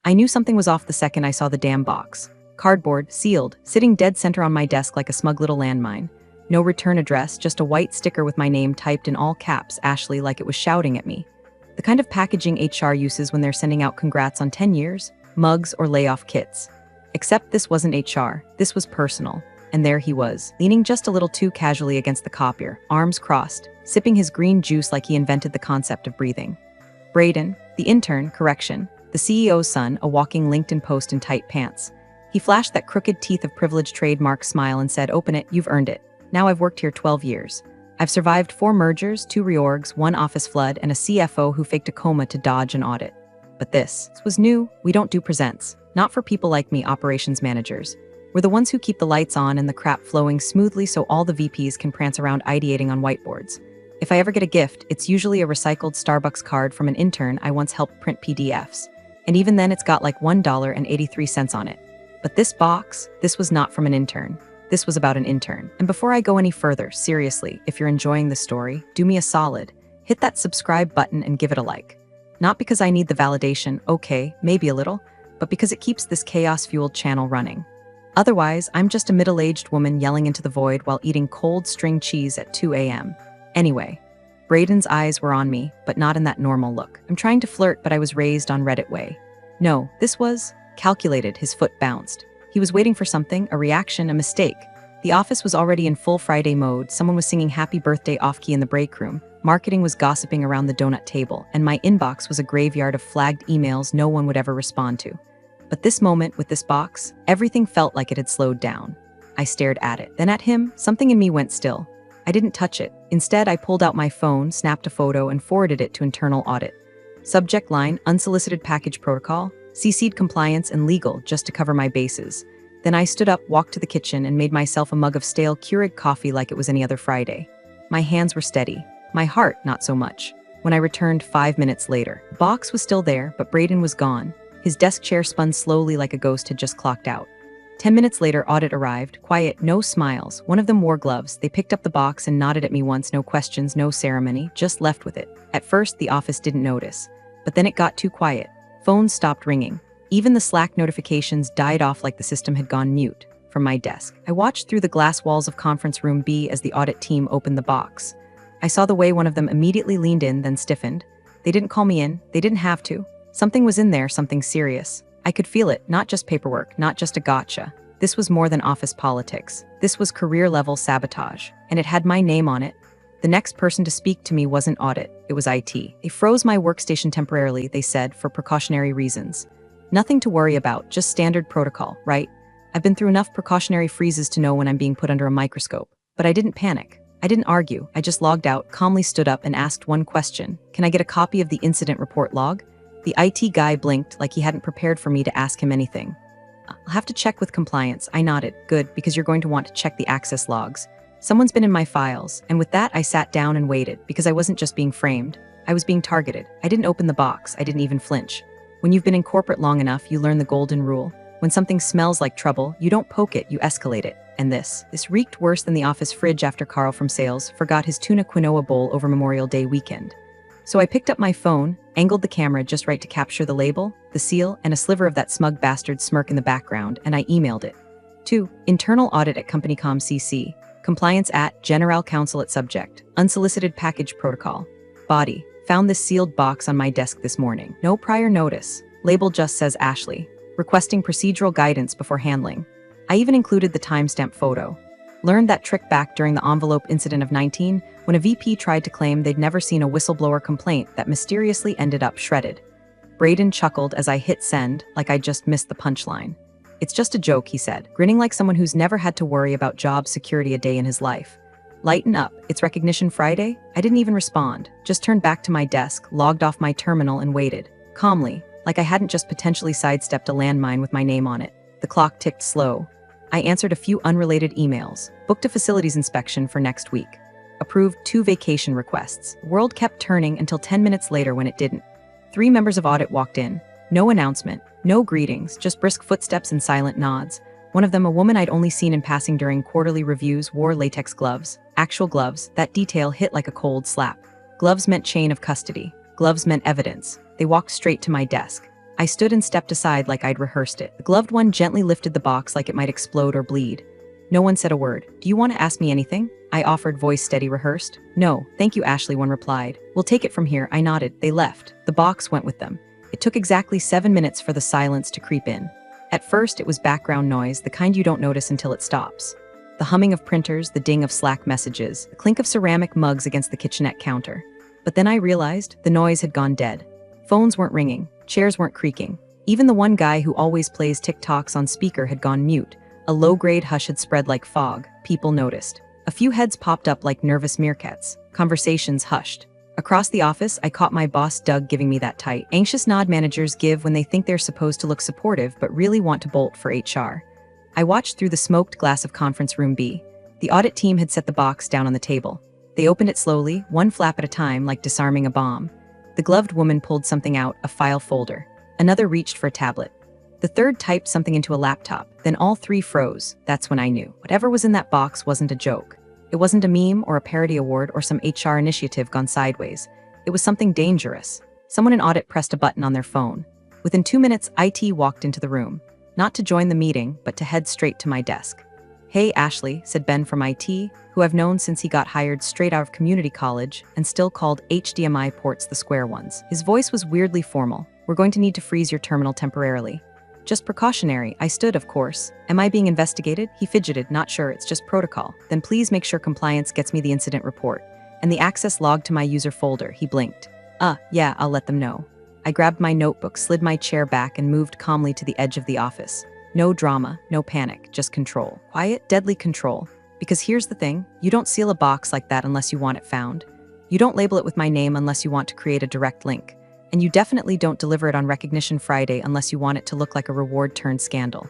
I knew something was off the second I saw the damn box. Cardboard, sealed, sitting dead center on my desk like a smug little landmine. No return address, just a white sticker with my name typed in all caps, Ashley, like it was shouting at me. The kind of packaging HR uses when they're sending out congrats on 10 years, mugs, or layoff kits. Except this wasn't HR, this was personal. And there he was, leaning just a little too casually against the copier, arms crossed, sipping his green juice like he invented the concept of breathing. Braden, the intern, correction, the CEO's son, a walking LinkedIn post in tight pants. He flashed that crooked teeth of privilege trademark smile and said, "Open it, you've earned it. Now I've worked here 12 years. I've survived 4 mergers, 2 reorgs, 1 office flood, and a CFO who faked a coma to dodge an audit. But this was new. We don't do presents. Not for people like me, operations managers. We're the ones who keep the lights on and the crap flowing smoothly so all the VPs can prance around ideating on whiteboards. If I ever get a gift, it's usually a recycled Starbucks card from an intern I once helped print PDFs. And even then it's got like $1.83 on it. But this box, this was not from an intern. This was about an intern. And before I go any further, seriously, if you're enjoying the story, do me a solid. Hit that subscribe button and give it a like. Not because I need the validation, okay, maybe a little, but because it keeps this chaos-fueled channel running. Otherwise, I'm just a middle-aged woman yelling into the void while eating cold string cheese at 2 a.m. Anyway, Braden's eyes were on me, but not in that normal look. I'm trying to flirt, but I was raised on Reddit way. No, this was calculated. His foot bounced. He was waiting for something, a reaction, a mistake. The office was already in full Friday mode. Someone was singing happy birthday off-key in the break room. Marketing was gossiping around the donut table, and my inbox was a graveyard of flagged emails no one would ever respond to. But this moment with this box, everything felt like it had slowed down. I stared at it, then at him. Something in me went still. I didn't touch it. Instead, I pulled out my phone, snapped a photo, and forwarded it to internal audit. Subject line, unsolicited package protocol, CC'd compliance and legal just to cover my bases. Then I stood up, walked to the kitchen, and made myself a mug of stale Keurig coffee like it was any other Friday. My hands were steady. My heart, not so much. When I returned 5 minutes later, the box was still there, but Braden was gone. His desk chair spun slowly like a ghost had just clocked out. 10 minutes later, audit arrived. Quiet, no smiles. One of them wore gloves. They picked up the box and nodded at me once, no questions, no ceremony, just left with it. At first, the office didn't notice. But then it got too quiet. Phones stopped ringing. Even the Slack notifications died off like the system had gone mute. From my desk, I watched through the glass walls of conference room B as the audit team opened the box. I saw the way one of them immediately leaned in, then stiffened. They didn't call me in. They didn't have to. Something was in there, something serious. I could feel it, not just paperwork, not just a gotcha. This was more than office politics. This was career-level sabotage, and it had my name on it. The next person to speak to me wasn't audit, it was IT. They froze my workstation temporarily, they said, for precautionary reasons. Nothing to worry about, just standard protocol, right? I've been through enough precautionary freezes to know when I'm being put under a microscope. But I didn't panic. I didn't argue. I just logged out, calmly stood up, and asked one question. Can I get a copy of the incident report log? The IT guy blinked like he hadn't prepared for me to ask him anything. I'll have to check with compliance. I nodded. Good, because you're going to want to check the access logs. Someone's been in my files, and with that I sat down and waited, because I wasn't just being framed. I was being targeted. I didn't open the box. I didn't even flinch. When you've been in corporate long enough, you learn the golden rule. When something smells like trouble, you don't poke it, you escalate it. And this reeked worse than the office fridge after Carl from sales forgot his tuna quinoa bowl over Memorial Day weekend. So I picked up my phone, angled the camera just right to capture the label, the seal, and a sliver of that smug bastard smirk in the background, and I emailed it. To internal audit at CompanyCom CC, compliance at general counsel at subject, unsolicited package protocol. Body, found this sealed box on my desk this morning. No prior notice. Label just says Ashley, requesting procedural guidance before handling. I even included the timestamp photo. Learned that trick back during the envelope incident of 19, when a VP tried to claim they'd never seen a whistleblower complaint that mysteriously ended up shredded. Braden chuckled as I hit send, like I just missed the punchline. It's just a joke, he said, grinning like someone who's never had to worry about job security a day in his life. Lighten up, it's Recognition Friday? I didn't even respond, just turned back to my desk, logged off my terminal and waited, calmly, like I hadn't just potentially sidestepped a landmine with my name on it. The clock ticked slow. I answered a few unrelated emails, booked a facilities inspection for next week, approved 2 vacation requests. The world kept turning until 10 minutes later when it didn't. 3 members of audit walked in. No announcement, no greetings, just brisk footsteps and silent nods. One of them, a woman I'd only seen in passing during quarterly reviews, wore latex gloves. Actual gloves. That detail hit like a cold slap. Gloves meant chain of custody. Gloves meant evidence. They walked straight to my desk. I stood and stepped aside like I'd rehearsed it. The gloved one gently lifted the box like it might explode or bleed. No one said a word. Do you want to ask me anything? I offered, voice steady, rehearsed. No, thank you, Ashley, one replied. We'll take it from here, I nodded. They left. The box went with them. It took exactly 7 minutes for the silence to creep in. At first, it was background noise, the kind you don't notice until it stops. The humming of printers, the ding of Slack messages, the clink of ceramic mugs against the kitchenette counter. But then I realized the noise had gone dead. Phones weren't ringing, chairs weren't creaking. Even the one guy who always plays TikToks on speaker had gone mute. A low-grade hush had spread like fog. People noticed. A few heads popped up like nervous meerkats. Conversations hushed. Across the office, I caught my boss Doug giving me that tight, anxious nod managers give when they think they're supposed to look supportive but really want to bolt for HR. I watched through the smoked glass of conference room B. The audit team had set the box down on the table. They opened it slowly, one flap at a time, like disarming a bomb. The gloved woman pulled something out, a file folder. Another reached for a tablet. The third typed something into a laptop. Then all three froze. That's when I knew. Whatever was in that box wasn't a joke. It wasn't a meme or a parody award or some HR initiative gone sideways. It was something dangerous. Someone in audit pressed a button on their phone. Within 2 minutes, IT walked into the room. Not to join the meeting, but to head straight to my desk. Hey, Ashley, said Ben from IT, who I've known since he got hired straight out of community college and still called HDMI ports the square ones. His voice was weirdly formal. We're going to need to freeze your terminal temporarily. Just precautionary, I stood, of course. Am I being investigated? He fidgeted, not sure, it's just protocol. Then please make sure compliance gets me the incident report. And the access log to my user folder, he blinked. Yeah, I'll let them know. I grabbed my notebook, slid my chair back, and moved calmly to the edge of the office. No drama, no panic, just control. Quiet, deadly control. Because here's the thing, you don't seal a box like that unless you want it found. You don't label it with my name unless you want to create a direct link. And you definitely don't deliver it on Recognition Friday unless you want it to look like a reward-turned-scandal.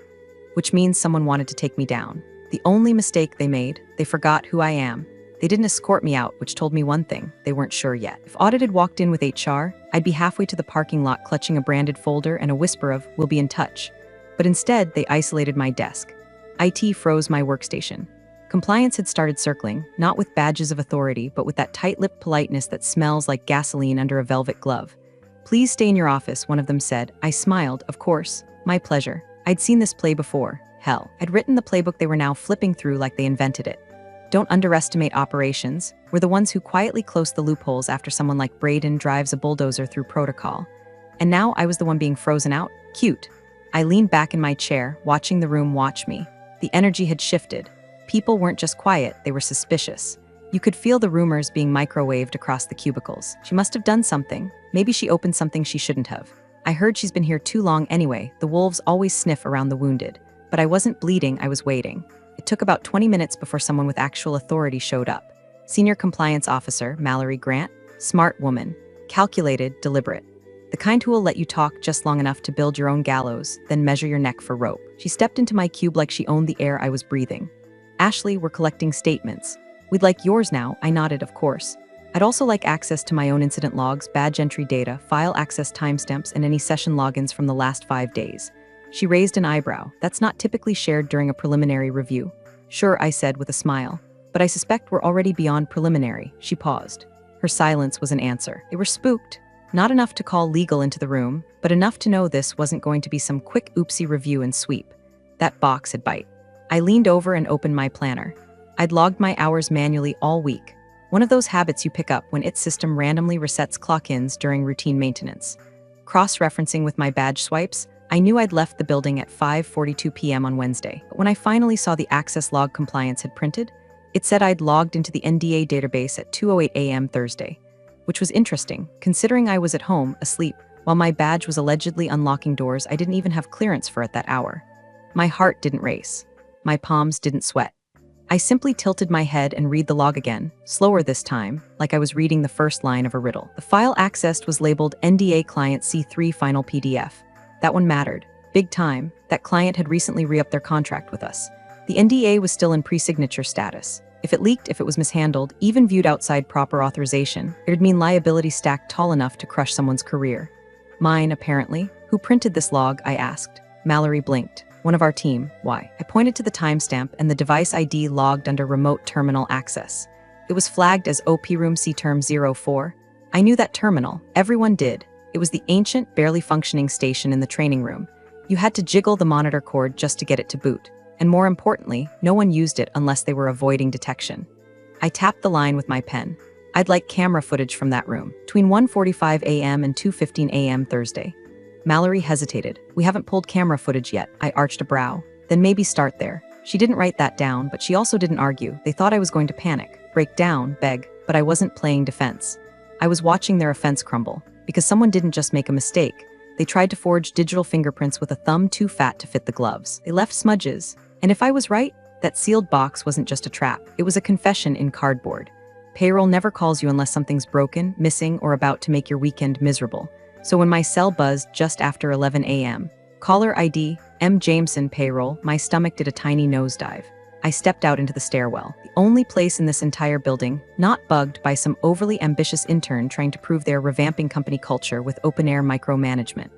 Which means someone wanted to take me down. The only mistake they made, they forgot who I am. They didn't escort me out, which told me one thing, they weren't sure yet. If audit had walked in with HR, I'd be halfway to the parking lot clutching a branded folder and a whisper of, "We'll be in touch." But instead, they isolated my desk. IT froze my workstation. Compliance had started circling, not with badges of authority, but with that tight-lipped politeness that smells like gasoline under a velvet glove. "Please stay in your office," one of them said. I smiled, of course. My pleasure. I'd seen this play before. Hell, I'd written the playbook they were now flipping through like they invented it. Don't underestimate operations. We're the ones who quietly close the loopholes after someone like Braden drives a bulldozer through protocol. And now I was the one being frozen out? Cute. I leaned back in my chair, watching the room watch me. The energy had shifted. People weren't just quiet, they were suspicious. You could feel the rumors being microwaved across the cubicles. She must have done something. Maybe she opened something she shouldn't have. I heard she's been here too long anyway. The wolves always sniff around the wounded. But I wasn't bleeding, I was waiting. It took about 20 minutes before someone with actual authority showed up. Senior Compliance Officer Mallory Grant. Smart woman. Calculated, deliberate. The kind who will let you talk just long enough to build your own gallows, then measure your neck for rope. She stepped into my cube like she owned the air I was breathing. "Ashley, we're collecting statements. We'd like yours now," I nodded, of course. "I'd also like access to my own incident logs, badge entry data, file access timestamps, and any session logins from the last 5 days. She raised an eyebrow. "That's not typically shared during a preliminary review." "Sure," I said with a smile. "But I suspect we're already beyond preliminary." She paused. Her silence was an answer. They were spooked. Not enough to call legal into the room, but enough to know this wasn't going to be some quick oopsie review and sweep. That box had bite. I leaned over and opened my planner. I'd logged my hours manually all week. One of those habits you pick up when its system randomly resets clock-ins during routine maintenance. Cross-referencing with my badge swipes, I knew I'd left the building at 5:42 p.m. on Wednesday. But when I finally saw the access log compliance had printed, it said I'd logged into the NDA database at 2:08 a.m. Thursday. Which was interesting, considering I was at home, asleep, while my badge was allegedly unlocking doors I didn't even have clearance for at that hour. My heart didn't race. My palms didn't sweat. I simply tilted my head and read the log again, slower this time, like I was reading the first line of a riddle. The file accessed was labeled NDA Client C3 Final PDF. That one mattered. Big time. That client had recently re-upped their contract with us. The NDA was still in pre-signature status. If it leaked, if it was mishandled, even viewed outside proper authorization, it would mean liability stacked tall enough to crush someone's career. Mine, apparently. Who printed this log? I asked. Mallory blinked. One of our team. Why? I pointed to the timestamp and the device ID logged under Remote Terminal Access. It was flagged as OP Room C Term 04. I knew that terminal. Everyone did. It was the ancient, barely functioning station in the training room. You had to jiggle the monitor cord just to get it to boot. And more importantly, no one used it unless they were avoiding detection. I tapped the line with my pen. I'd like camera footage from that room, between 1:45 a.m. and 2:15 a.m. Thursday. Mallory hesitated. We haven't pulled camera footage yet. I arched a brow. Then maybe start there. She didn't write that down, but she also didn't argue. They thought I was going to panic, break down, beg, but I wasn't playing defense. I was watching their offense crumble, because someone didn't just make a mistake. They tried to forge digital fingerprints with a thumb too fat to fit the gloves. They left smudges. And if I was right, that sealed box wasn't just a trap. It was a confession in cardboard. Payroll never calls you unless something's broken, missing, or about to make your weekend miserable. So when my cell buzzed just after 11 a.m., caller ID, M. Jameson payroll, my stomach did a tiny nosedive. I stepped out into the stairwell, the only place in this entire building not bugged by some overly ambitious intern trying to prove they're revamping company culture with open-air micromanagement.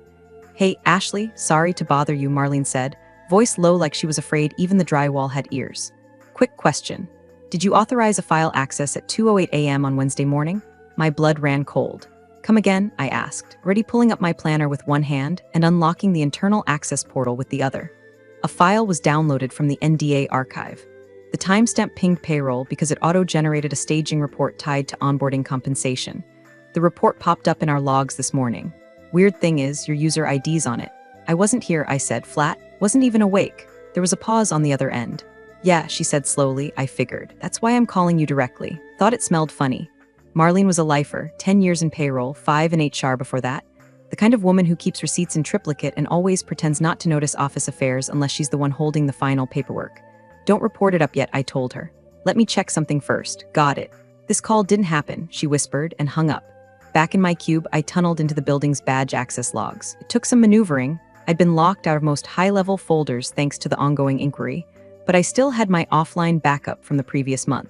Hey, Ashley, sorry to bother you, Marlene said, voice low like she was afraid even the drywall had ears. Quick question. Did you authorize a file access at 2:08 a.m. on Wednesday morning? My blood ran cold. Come again, I asked, already pulling up my planner with one hand and unlocking the internal access portal with the other. A file was downloaded from the NDA archive. The timestamp pinged payroll because it auto-generated a staging report tied to onboarding compensation. The report popped up in our logs this morning. Weird thing is, your user ID's on it. I wasn't here, I said, flat, wasn't even awake. There was a pause on the other end. Yeah, she said slowly, I figured. That's why I'm calling you directly. Thought it smelled funny. Marlene was a lifer, 10 years in payroll, 5 in HR before that. The kind of woman who keeps receipts in triplicate and always pretends not to notice office affairs unless she's the one holding the final paperwork. Don't report it up yet, I told her. Let me check something first. Got it. This call didn't happen, she whispered and hung up. Back in my cube, I tunneled into the building's badge access logs. It took some maneuvering. I'd been locked out of most high-level folders thanks to the ongoing inquiry, but I still had my offline backup from the previous month.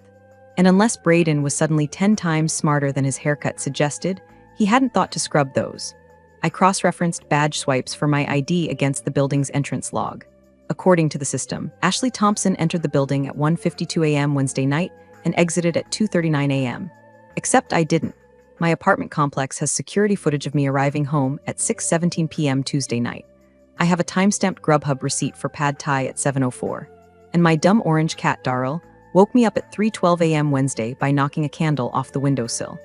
And unless Braden was suddenly 10 times smarter than his haircut suggested, he hadn't thought to scrub those. I cross-referenced badge swipes for my ID against the building's entrance log. According to the system, Ashley Thompson entered the building at 1:52 a.m. Wednesday night and exited at 2:39 a.m. Except I didn't. My apartment complex has security footage of me arriving home at 6:17 p.m. Tuesday night. I have a timestamped Grubhub receipt for pad thai at 7:04. And my dumb orange cat, Darryl, woke me up at 3:12 a.m. Wednesday by knocking a candle off the windowsill.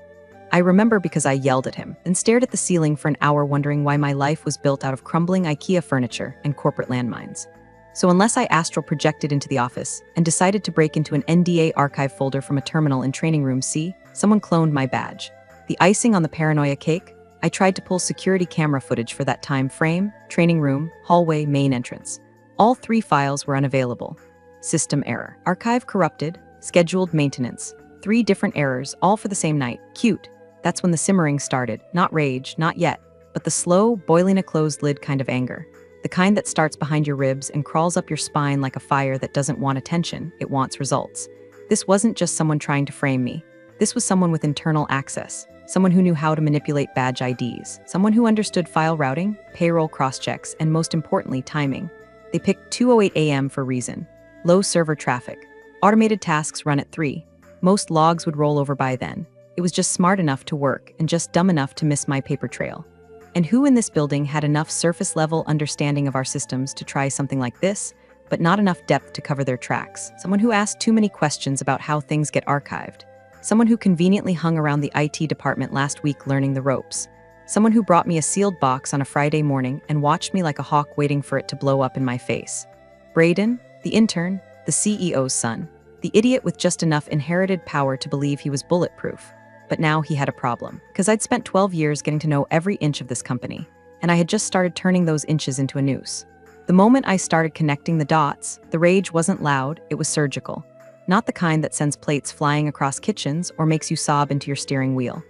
I remember because I yelled at him and stared at the ceiling for an hour wondering why my life was built out of crumbling IKEA furniture and corporate landmines. So unless I astral projected into the office and decided to break into an NDA archive folder from a terminal in training room C, someone cloned my badge. The icing on the paranoia cake, I tried to pull security camera footage for that time frame, training room, hallway, main entrance. All 3 files were unavailable. System error. Archive corrupted. Scheduled maintenance. 3 different errors, all for the same night. Cute. That's when the simmering started. Not rage, not yet, but the slow, boiling a closed lid kind of anger. The kind that starts behind your ribs and crawls up your spine like a fire that doesn't want attention, it wants results. This wasn't just someone trying to frame me. This was someone with internal access. Someone who knew how to manipulate badge IDs. Someone who understood file routing, payroll cross-checks, and most importantly, timing. They picked 2:08 a.m. for a reason. Low server traffic. Automated tasks run at 3. Most logs would roll over by then. It was just smart enough to work and just dumb enough to miss my paper trail. And who in this building had enough surface-level understanding of our systems to try something like this, but not enough depth to cover their tracks? Someone who asked too many questions about how things get archived. Someone who conveniently hung around the IT department last week learning the ropes. Someone who brought me a sealed box on a Friday morning and watched me like a hawk waiting for it to blow up in my face. Braden, the intern, the CEO's son. The idiot with just enough inherited power to believe he was bulletproof. But now he had a problem, because I'd spent 12 years getting to know every inch of this company, and I had just started turning those inches into a noose. The moment I started connecting the dots, the rage wasn't loud, it was surgical. Not the kind that sends plates flying across kitchens or makes you sob into your steering wheel.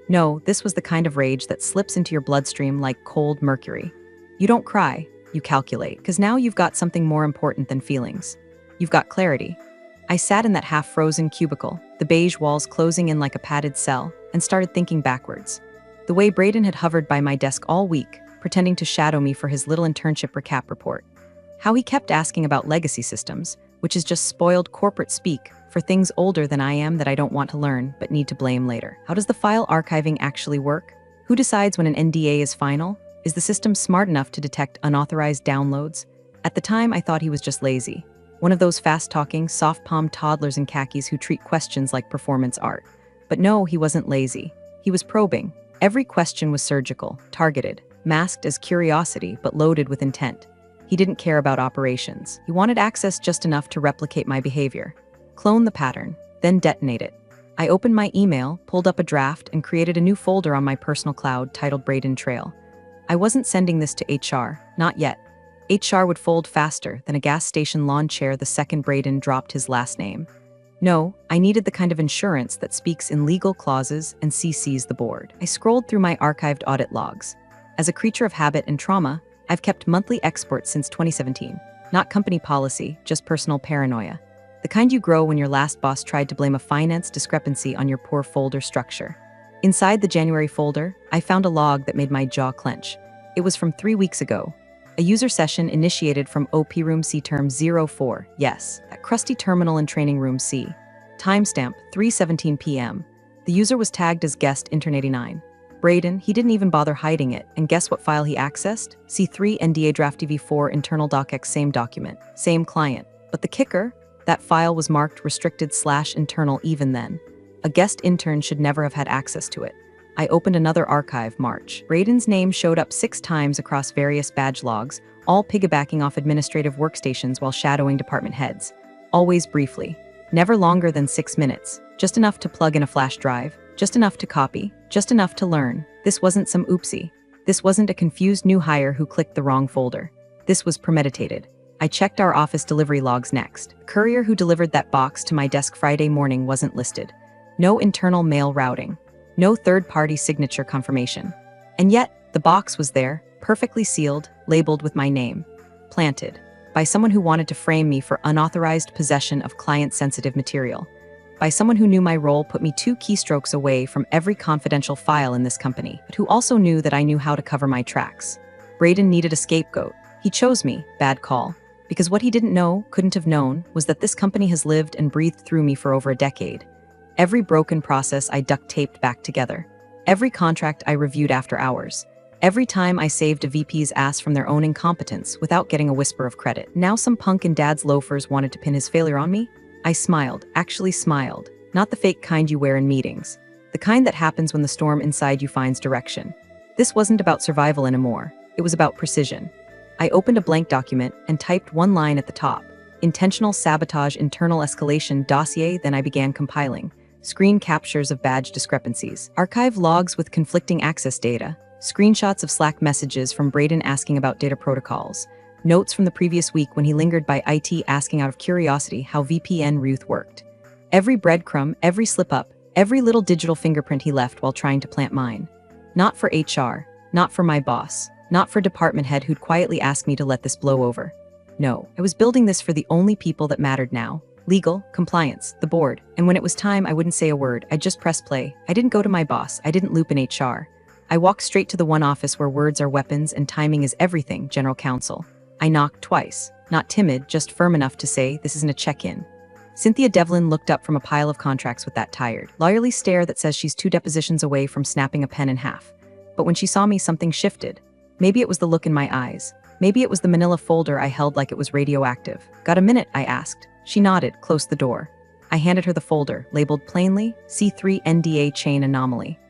No, this was the kind of rage that slips into your bloodstream like cold mercury. You don't cry, you calculate, because now you've got something more important than feelings. You've got clarity. I sat in that half-frozen cubicle, the beige walls closing in like a padded cell, and started thinking backwards. The way Braden had hovered by my desk all week, pretending to shadow me for his little internship recap report. How he kept asking about legacy systems, which is just spoiled corporate speak for things older than I am that I don't want to learn but need to blame later. How does the file archiving actually work? Who decides when an NDA is final? Is the system smart enough to detect unauthorized downloads? At the time, I thought he was just lazy. One of those fast-talking, soft-palmed toddlers in khakis who treat questions like performance art. But no, he wasn't lazy. He was probing. Every question was surgical, targeted, masked as curiosity, but loaded with intent. He didn't care about operations. He wanted access just enough to replicate my behavior. Clone the pattern, then detonate it. I opened my email, pulled up a draft, and created a new folder on my personal cloud titled Braden Trail. I wasn't sending this to HR, not yet. HR would fold faster than a gas station lawn chair the second Braden dropped his last name. No, I needed the kind of insurance that speaks in legal clauses and CCs the board. I scrolled through my archived audit logs. As a creature of habit and trauma, I've kept monthly exports since 2017. Not company policy, just personal paranoia. The kind you grow when your last boss tried to blame a finance discrepancy on your poor folder structure. Inside the January folder, I found a log that made my jaw clench. It was from 3 weeks ago. A user session initiated from OP Room C Term 04. Yes, that crusty terminal in Training Room C. Timestamp 3:17 p.m. The user was tagged as guest intern 89. Braden, he didn't even bother hiding it, and guess what file he accessed? C3 NDA Draft DV4 internal docx, same document, same client. But the kicker? That file was marked restricted/internal even then. A guest intern should never have had access to it. I opened another archive, March. Braden's name showed up 6 times across various badge logs, all piggybacking off administrative workstations while shadowing department heads. Always briefly. Never longer than 6 minutes. Just enough to plug in a flash drive. Just enough to copy. Just enough to learn. This wasn't some oopsie. This wasn't a confused new hire who clicked the wrong folder. This was premeditated. I checked our office delivery logs next. The courier who delivered that box to my desk Friday morning wasn't listed. No internal mail routing. No third-party signature confirmation. And yet, the box was there, perfectly sealed, labeled with my name. Planted. By someone who wanted to frame me for unauthorized possession of client-sensitive material. By someone who knew my role put me 2 keystrokes away from every confidential file in this company, but who also knew that I knew how to cover my tracks. Braden needed a scapegoat. He chose me, bad call. Because what he didn't know, couldn't have known, was that this company has lived and breathed through me for over a decade. Every broken process I duct-taped back together. Every contract I reviewed after hours. Every time I saved a VP's ass from their own incompetence without getting a whisper of credit. Now some punk in dad's loafers wanted to pin his failure on me? I smiled, actually smiled. Not the fake kind you wear in meetings. The kind that happens when the storm inside you finds direction. This wasn't about survival anymore. It was about precision. I opened a blank document and typed one line at the top. Intentional sabotage internal escalation dossier. Then I began compiling. Screen captures of badge discrepancies. Archive logs with conflicting access data. Screenshots of Slack messages from Braden asking about data protocols. Notes from the previous week when he lingered by IT asking out of curiosity how VPN Ruth worked. Every breadcrumb, every slip-up, every little digital fingerprint he left while trying to plant mine. Not for HR, not for my boss, not for department head who'd quietly ask me to let this blow over. No, I was building this for the only people that mattered now. Legal, compliance, the board. And when it was time, I wouldn't say a word. I'd just press play. I didn't go to my boss. I didn't loop in HR. I walked straight to the one office where words are weapons and timing is everything, General Counsel. I knocked twice. Not timid, just firm enough to say, this isn't a check-in. Cynthia Devlin looked up from a pile of contracts with that tired, lawyerly stare that says she's 2 depositions away from snapping a pen in half. But when she saw me, something shifted. Maybe it was the look in my eyes. Maybe it was the manila folder I held like it was radioactive. Got a minute? I asked. She nodded, closed the door. I handed her the folder, labeled plainly, C3 NDA Chain Anomaly.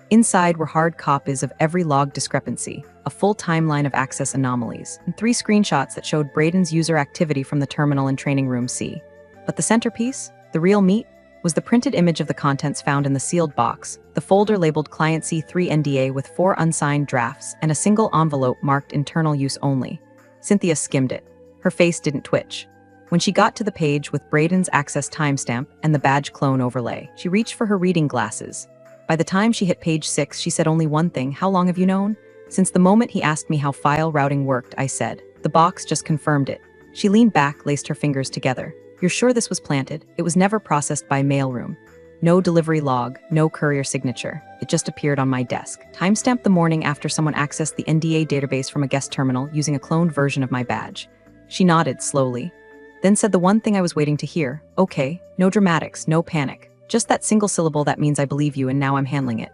Inside were hard copies of every log discrepancy, a full timeline of access anomalies, and 3 screenshots that showed Braden's user activity from the terminal in Training Room C. But the centerpiece, the real meat, was the printed image of the contents found in the sealed box, the folder labeled Client C3 NDA with 4 unsigned drafts and a single envelope marked internal use only. Cynthia skimmed it. Her face didn't twitch. When she got to the page with Braden's access timestamp and the badge clone overlay, she reached for her reading glasses. By the time she hit page 6, she said only one thing. How long have you known? Since the moment he asked me how file routing worked, I said. The box just confirmed it. She leaned back, laced her fingers together. You're sure this was planted? It was never processed by mailroom. No delivery log, no courier signature. It just appeared on my desk. Timestamped the morning after someone accessed the NDA database from a guest terminal using a cloned version of my badge. She nodded slowly. Then said the one thing I was waiting to hear. Okay, no dramatics, no panic. Just that single syllable that means I believe you and now I'm handling it.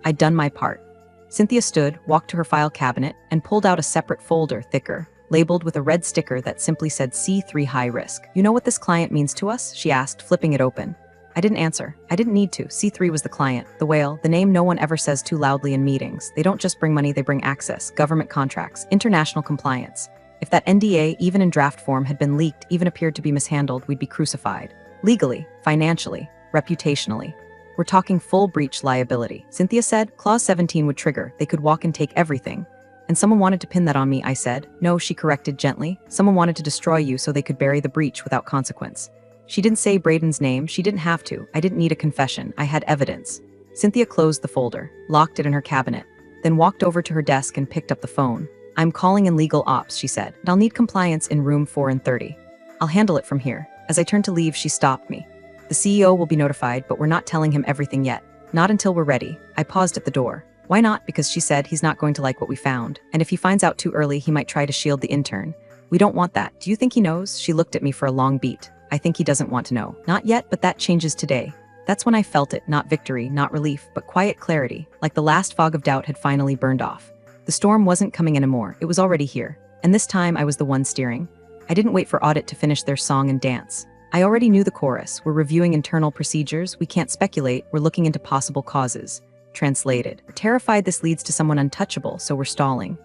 I'd done my part. Cynthia stood, walked to her file cabinet, and pulled out a separate folder, thicker, labeled with a red sticker that simply said C3 high risk. "You know what this client means to us?" she asked, flipping it open. I didn't answer. I didn't need to. C3 was the client, the whale, the name no one ever says too loudly in meetings. They don't just bring money, they bring access, government contracts, international compliance. If that NDA, even in draft form, had been leaked, even appeared to be mishandled, we'd be crucified. Legally, financially, reputationally. We're talking full breach liability. Cynthia said, Clause 17 would trigger. They could walk and take everything. And someone wanted to pin that on me, I said. No, she corrected gently. Someone wanted to destroy you so they could bury the breach without consequence. She didn't say Braden's name. She didn't have to. I didn't need a confession. I had evidence. Cynthia closed the folder, locked it in her cabinet, then walked over to her desk and picked up the phone. I'm calling in legal ops, she said. And I'll need compliance in room 4 and 30. I'll handle it from here. As I turned to leave, she stopped me. The CEO will be notified, but we're not telling him everything yet. Not until we're ready. I paused at the door. Why not? Because she said he's not going to like what we found. And if he finds out too early, he might try to shield the intern. We don't want that. Do you think he knows? She looked at me for a long beat. I think he doesn't want to know. Not yet, but that changes today. That's when I felt it, not victory, not relief, but quiet clarity, like the last fog of doubt had finally burned off. The storm wasn't coming anymore, it was already here. And this time I was the one steering. I didn't wait for audit to finish their song and dance. I already knew the chorus. We're reviewing internal procedures, we can't speculate, we're looking into possible causes. Translated. We're terrified this leads to someone untouchable, so we're stalling.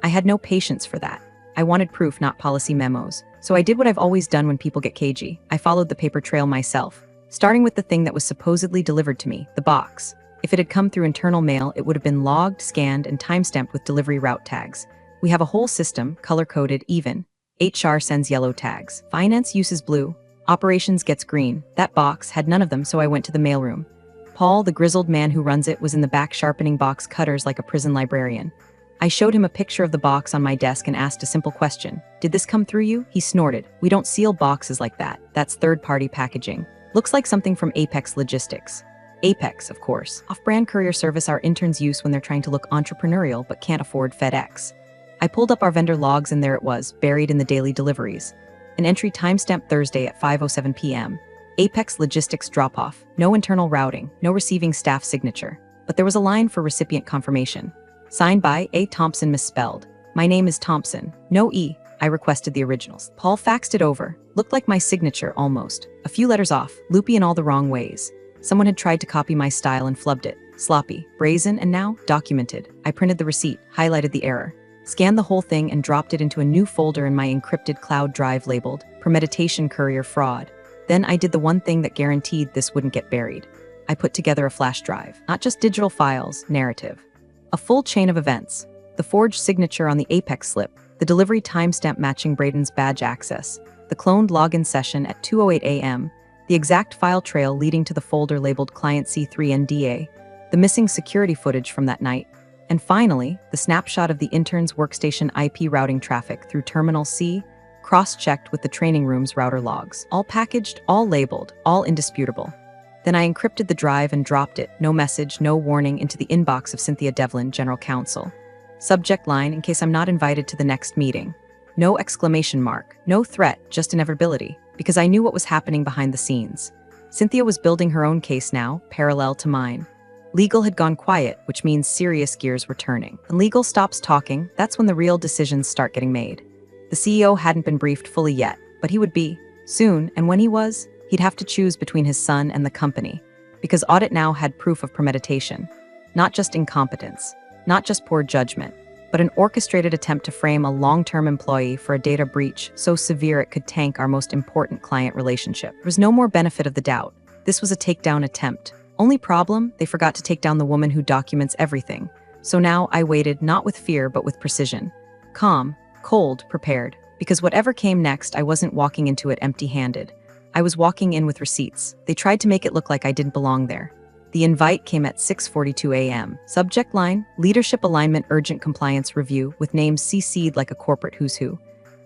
I had no patience for that. I wanted proof, not policy memos. So I did what I've always done when people get cagey. I followed the paper trail myself, starting with the thing that was supposedly delivered to me, the box. If it had come through internal mail, it would have been logged, scanned, and timestamped with delivery route tags. We have a whole system, color-coded, even. HR sends yellow tags. Finance uses blue. Operations gets green. That box had none of them, so I went to the mailroom. Paul, the grizzled man who runs it, was in the back sharpening box cutters like a prison librarian. I showed him a picture of the box on my desk and asked a simple question. Did this come through you? He snorted. We don't seal boxes like that. That's third-party packaging. Looks like something from Apex Logistics. Apex, of course. Off-brand courier service our interns use when they're trying to look entrepreneurial but can't afford FedEx. I pulled up our vendor logs and there it was, buried in the daily deliveries. An entry timestamped Thursday at 5:07 p.m. Apex Logistics drop-off. No internal routing. No receiving staff signature. But there was a line for recipient confirmation. Signed by A. Thompson misspelled. My name is Thompson. No E. I requested the originals. Paul faxed it over. Looked like my signature, almost. A few letters off, loopy in all the wrong ways. Someone had tried to copy my style and flubbed it. Sloppy, brazen, and now documented. I printed the receipt, highlighted the error, scanned the whole thing and dropped it into a new folder in my encrypted cloud drive labeled Premeditation Courier Fraud. Then I did the one thing that guaranteed this wouldn't get buried. I put together a flash drive. Not just digital files, narrative. A full chain of events. The forged signature on the Apex slip, the delivery timestamp matching Braden's badge access, the cloned login session at 2:08 a.m., the exact file trail leading to the folder labeled Client C3 NDA, the missing security footage from that night, and finally, the snapshot of the intern's workstation IP routing traffic through Terminal C, cross-checked with the training room's router logs. All packaged, all labeled, all indisputable. Then I encrypted the drive and dropped it, no message, no warning, into the inbox of Cynthia Devlin, General Counsel. Subject line, in case I'm not invited to the next meeting. No exclamation mark, no threat, just inevitability, because I knew what was happening behind the scenes. Cynthia was building her own case now, parallel to mine. Legal had gone quiet, which means serious gears were turning. When legal stops talking, that's when the real decisions start getting made. The CEO hadn't been briefed fully yet, but he would be, soon, and when he was, he'd have to choose between his son and the company, because audit now had proof of premeditation. Not just incompetence, not just poor judgment, but an orchestrated attempt to frame a long-term employee for a data breach so severe it could tank our most important client relationship. There was no more benefit of the doubt. This was a takedown attempt. Only problem, they forgot to take down the woman who documents everything. So now I waited not with fear but with precision. Calm, cold, prepared. Because whatever came next, I wasn't walking into it empty-handed. I was walking in with receipts. They tried to make it look like I didn't belong there. The invite came at 6:42 a.m. Subject line, Leadership Alignment Urgent Compliance Review, with names CC'd like a corporate who's who.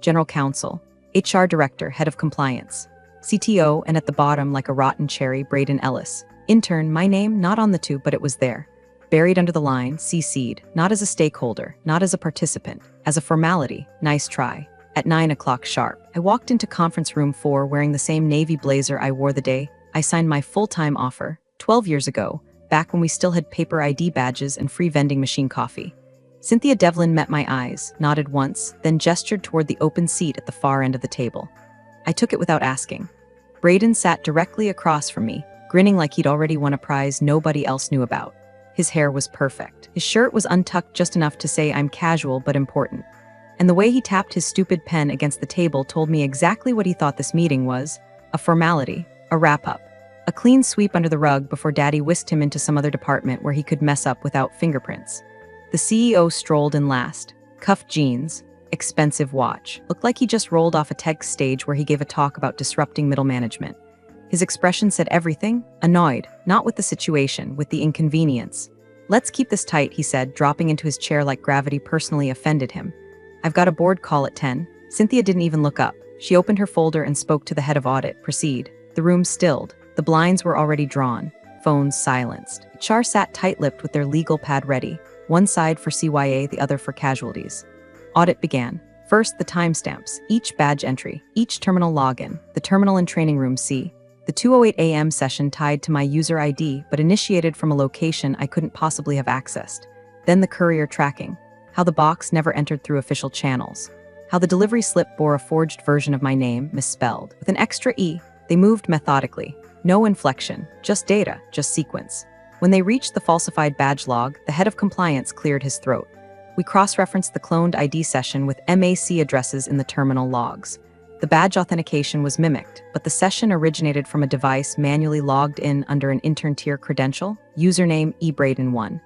General Counsel, HR Director, Head of Compliance, CTO, and at the bottom, like a rotten cherry, Braden Ellis. Intern, my name, not on the two, but it was there. Buried under the line, CC'd, not as a stakeholder, not as a participant, as a formality. Nice try. At 9 o'clock sharp, I walked into conference room 4 wearing the same navy blazer I wore the day I signed my full-time offer, 12 years ago, back when we still had paper ID badges and free vending machine coffee. Cynthia Devlin met my eyes, nodded once, then gestured toward the open seat at the far end of the table. I took it without asking. Braden sat directly across from me, grinning like he'd already won a prize nobody else knew about. His hair was perfect. His shirt was untucked just enough to say I'm casual but important. And the way he tapped his stupid pen against the table told me exactly what he thought this meeting was: a formality, a wrap-up, a clean sweep under the rug before Daddy whisked him into some other department where he could mess up without fingerprints. The CEO strolled in last. Cuffed jeans, expensive watch. Looked like he just rolled off a tech stage where he gave a talk about disrupting middle management. His expression said everything: annoyed, not with the situation, with the inconvenience. "Let's keep this tight," he said, dropping into his chair like gravity personally offended him. "I've got a board call at 10. Cynthia didn't even look up. She opened her folder and spoke to the head of audit. Proceed. The room stilled. The blinds were already drawn. Phones silenced. HR sat tight-lipped with their legal pad ready, one side for CYA, the other for casualties. Audit began. First, the timestamps, each badge entry, each terminal login, the terminal in training room C. The 2:08 a.m. session tied to my user ID, but initiated from a location I couldn't possibly have accessed. Then the courier tracking. How the box never entered through official channels. How the delivery slip bore a forged version of my name, misspelled. With an extra E, they moved methodically. No inflection, just data, just sequence. When they reached the falsified badge log, the head of compliance cleared his throat. We cross-referenced the cloned ID session with MAC addresses in the terminal logs. The badge authentication was mimicked, but the session originated from a device manually logged in under an intern tier credential, username eBraden1.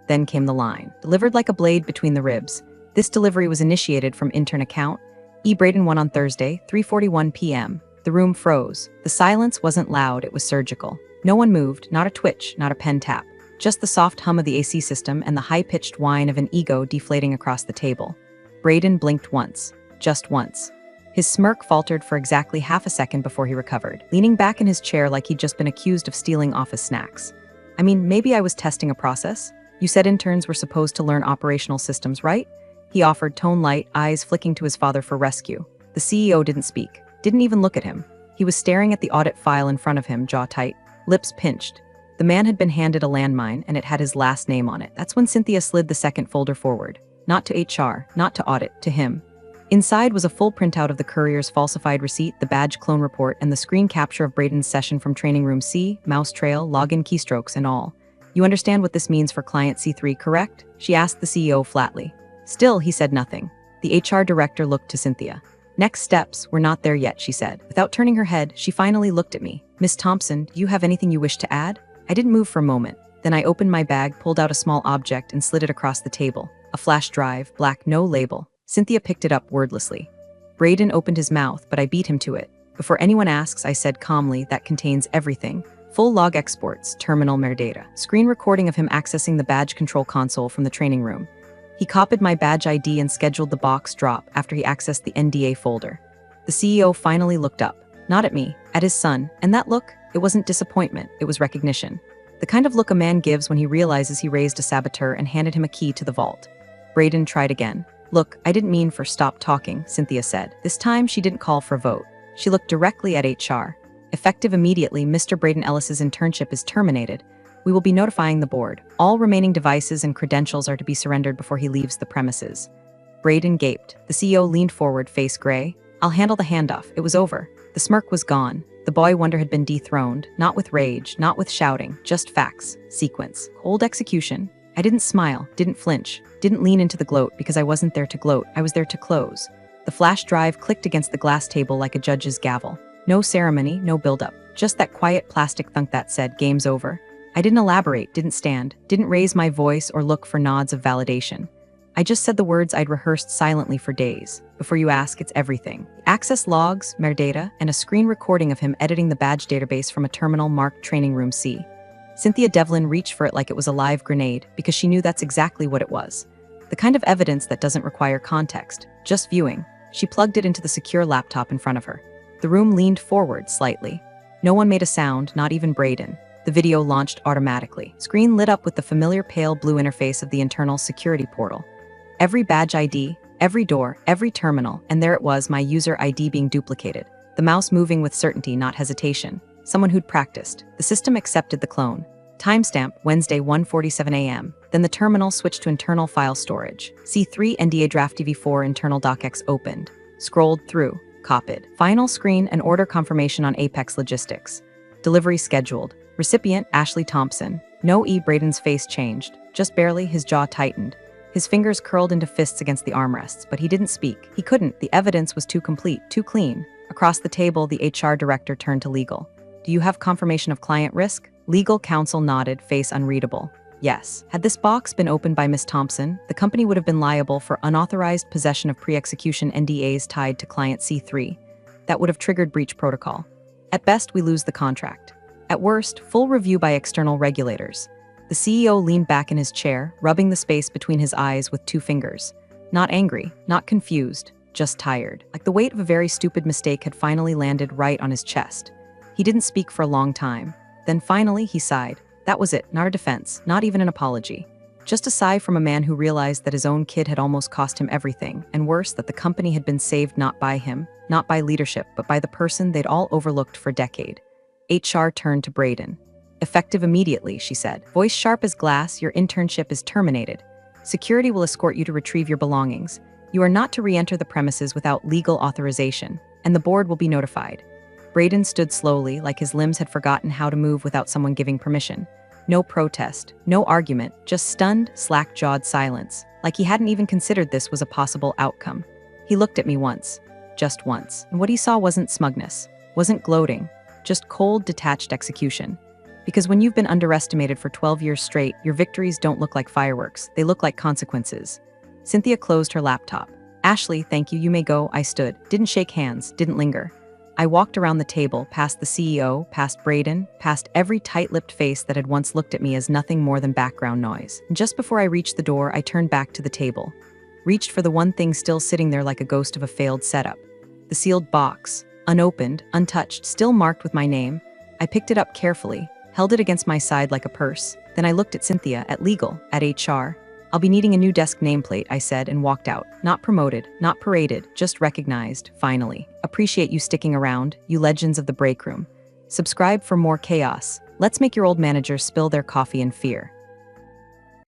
Then came the line, delivered like a blade between the ribs. This delivery was initiated from intern account, eBraden1 on Thursday, 3:41 p.m. The room froze. The silence wasn't loud, it was surgical. No one moved, not a twitch, not a pen tap. Just the soft hum of the AC system and the high-pitched whine of an ego deflating across the table. Braden blinked once. Just once. His smirk faltered for exactly half a second before he recovered, leaning back in his chair like he'd just been accused of stealing office snacks. "I mean, maybe I was testing a process. You said interns were supposed to learn operational systems, right?" He offered, tone light, eyes flicking to his father for rescue. The CEO didn't speak, didn't even look at him. He was staring at the audit file in front of him, jaw tight, lips pinched. The man had been handed a landmine, and it had his last name on it. That's when Cynthia slid the second folder forward. Not to HR, not to audit, to him. Inside was a full printout of the courier's falsified receipt, the badge clone report, and the screen capture of Braden's session from training room C, mouse trail, login keystrokes, and all. "You understand what this means for client C3, correct?" she asked the CEO flatly. Still, he said nothing. The HR director looked to Cynthia. "Next steps, we're not there yet," she said. Without turning her head, she finally looked at me. "Miss Thompson, do you have anything you wish to add?" I didn't move for a moment. Then I opened my bag, pulled out a small object, and slid it across the table. A flash drive, black, no label. Cynthia picked it up wordlessly. Braden opened his mouth, but I beat him to it. "Before anyone asks," I said calmly, "that contains everything. Full log exports, terminal metadata, screen recording of him accessing the badge control console from the training room." He copied my badge ID and scheduled the box drop after he accessed the NDA folder. The CEO finally looked up, not at me, at his son, and that look, it wasn't disappointment, it was recognition. The kind of look a man gives when he realizes he raised a saboteur and handed him a key to the vault. Braden tried again. "Look, I didn't mean for stop talking," Cynthia said. This time she didn't call for a vote. She looked directly at HR. "Effective immediately, Mr. Braden Ellis's internship is terminated. We will be notifying the board. All remaining devices and credentials are to be surrendered before he leaves the premises." Braden gaped. The CEO leaned forward, face gray. "I'll handle the handoff. It was over." The smirk was gone. The boy wonder had been dethroned, not with rage, not with shouting, just facts, sequence, cold execution. I didn't smile, didn't flinch, didn't lean into the gloat because I wasn't there to gloat, I was there to close. The flash drive clicked against the glass table like a judge's gavel. No ceremony, no build-up, just that quiet plastic thunk that said, "Game's over." I didn't elaborate, didn't stand, didn't raise my voice or look for nods of validation. I just said the words I'd rehearsed silently for days. "Before you ask, it's everything. Access logs, metadata, and a screen recording of him editing the badge database from a terminal marked Training Room C." Cynthia Devlin reached for it like it was a live grenade because she knew that's exactly what it was. The kind of evidence that doesn't require context, just viewing. She plugged it into the secure laptop in front of her. The room leaned forward slightly. No one made a sound, not even Braden. The video launched automatically. Screen lit up with the familiar pale blue interface of the internal security portal. Every badge ID, every door, every terminal, and there it was, my user ID being duplicated. The mouse moving with certainty, not hesitation. Someone who'd practiced. The system accepted the clone. Timestamp, Wednesday 1:47 a.m. Then the terminal switched to internal file storage. C3 NDA Draft DV4 internal docx opened. Scrolled through. Copied. Final screen and order confirmation on Apex Logistics. Delivery scheduled. Recipient, Ashley Thompson. No E. Braden's face changed. Just barely, his jaw tightened. His fingers curled into fists against the armrests, but he didn't speak. He couldn't. The evidence was too complete, too clean. Across the table, the HR director turned to legal. Do you have confirmation of client risk? Legal counsel nodded, face unreadable. Yes. Had this box been opened by Miss Thompson, the company would have been liable for unauthorized possession of pre-execution NDAs tied to client C3. That would have triggered breach protocol. At best, we lose the contract. At worst, full review by external regulators. The CEO leaned back in his chair, rubbing the space between his eyes with two fingers. Not angry, not confused, just tired. Like the weight of a very stupid mistake had finally landed right on his chest. He didn't speak for a long time. Then finally, he sighed. That was it, not a defense, not even an apology. Just a sigh from a man who realized that his own kid had almost cost him everything, and worse, that the company had been saved not by him, not by leadership, but by the person they'd all overlooked for a decade. HR turned to Braden. Effective immediately, she said. Voice sharp as glass, your internship is terminated. Security will escort you to retrieve your belongings. You are not to re-enter the premises without legal authorization, and the board will be notified. Braden stood slowly, like his limbs had forgotten how to move without someone giving permission. No protest, no argument, just stunned, slack-jawed silence, like he hadn't even considered this was a possible outcome. He looked at me once, just once, and what he saw wasn't smugness, wasn't gloating, just cold, detached execution. Because when you've been underestimated for 12 years straight, your victories don't look like fireworks, they look like consequences. Cynthia closed her laptop. Ashley, thank you, you may go. I stood, didn't shake hands, didn't linger. I walked around the table, past the CEO, past Braden, past every tight-lipped face that had once looked at me as nothing more than background noise. And just before I reached the door, I turned back to the table. Reached for the one thing still sitting there like a ghost of a failed setup. The sealed box, unopened, untouched, still marked with my name. I picked it up carefully, held it against my side like a purse. Then I looked at Cynthia, at legal, at HR. I'll be needing a new desk nameplate, I said, and walked out. Not promoted, not paraded, just recognized, finally. Appreciate you sticking around, you legends of the break room. Subscribe for more chaos. Let's make your old managers spill their coffee in fear.